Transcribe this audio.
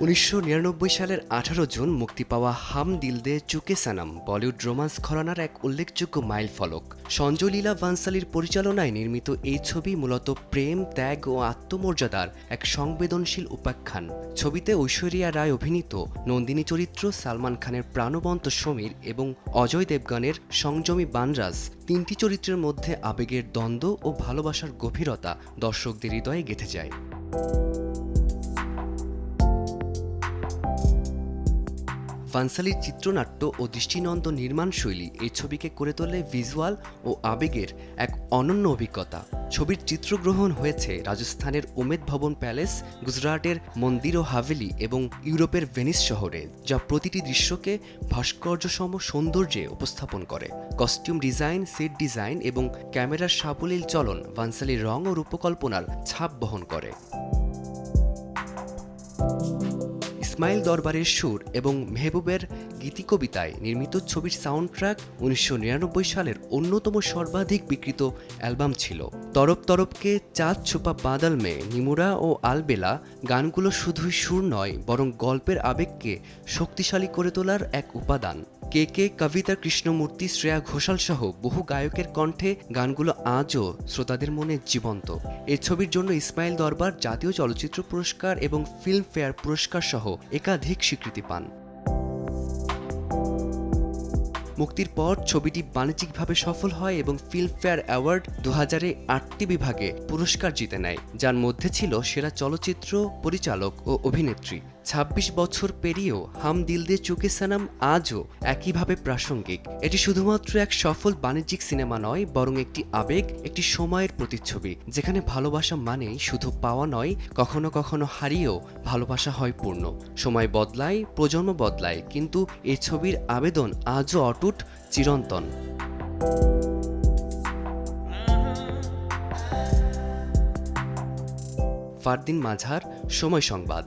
1999 সালের 18 জুন মুক্তি পাওয়া হাম দিল দে চুকে সানাম বলিউড রোমান্স ঘরানার এক উল্লেখযোগ্য মাইলফলক। সঞ্জয় লীলা বানসালির পরিচালনায় নির্মিত এই ছবি মূলত প্রেম, ত্যাগ ও আত্মমর্যাদার এক সংবেদনশীল উপাখ্যান। ছবিতে ঐশ্বরিয়া রায় অভিনীত নন্দিনী চরিত্র, সালমান খানের প্রাণবন্ত সমীর এবং অজয় দেবগনের সংযমী বানরাজ তিনটি চরিত্রের মধ্যে আবেগের দ্বন্দ্ব ও ভালোবাসার গভীরতা দর্শকদের হৃদয়ে গেঁথে যায়। বানসালির চিত্রনাট্য ও দৃষ্টিনন্দন নির্মাণশৈলী এই ছবিকে করে তোলে ভিজুয়াল ও আবেগের এক অনন্য অভিজ্ঞতা। ছবির চিত্রগ্রহণ হয়েছে রাজস্থানের উমেদ ভবন প্যালেস, গুজরাটের মন্দির ও হাভেলি এবং ইউরোপের ভেনিস শহরে, যা প্রতিটি দৃশ্যকে ভাস্কর্যসম সৌন্দর্যে উপস্থাপন করে। কস্টিউম ডিজাইন, সেট ডিজাইন এবং ক্যামেরার সাবলীল চলন বানসালির রং ও রূপকল্পনার ছাপ বহন করে। ইসমাইল দরবারের সুর এবং মেহবুবের গীতিকবিতায় নির্মিত ছবির সাউন্ড ট্র্যাক 1999 সালের অন্যতম সর্বাধিক বিক্রিত অ্যালবাম ছিল। তরফ তরফকে, চাঁদ ছুপা বাদল মে, নিমুরা ও আলবেলা গানগুলো শুধুই সুর নয়, বরং গল্পের আবেগকে শক্তিশালী করে তোলার এক উপাদান। কে কবিতা কৃষ্ণমূর্তি, শ্রেয়া ঘোষাল সহ বহু গায়কের কণ্ঠে গানগুলো আজও শ্রোতাদের মনে জীবন্ত। এই ছবির জন্য ইসমাইল দরবার জাতীয় চলচ্চিত্র পুরস্কার এবং ফিল্মফেয়ার পুরস্কার সহ একাধিক স্বীকৃতি পান। মুক্তির পর ছবিটি বাণিজ্যিকভাবে সফল হয় এবং ফিল্মফেয়ার অ্যাওয়ার্ড 2000-এ 8টি বিভাগে পুরস্কার জিতে নেয়, যার মধ্যে ছিল সেরা চলচ্চিত্র, পরিচালক ও অভিনেত্রী। 26 বছর পেরিয়েও হাম দিল দে চুকে সানাম আজও একইভাবে প্রাসঙ্গিক। এটি শুধুমাত্র এক সফল বাণিজ্যিক সিনেমা নয়, বরং একটি আবেগ, একটি সময়ের প্রতিচ্ছবি, যেখানে ভালোবাসা মানেই শুধু পাওয়া নয়, কখনো কখনো হারিয়েও ভালোবাসা হয় পূর্ণ। সময় বদলায়, প্রজন্ম বদলায়, কিন্তু এই ছবির আবেদন আজও অটুট, চিরন্তন। ফারদিন মাঝার, সময় সংবাদ।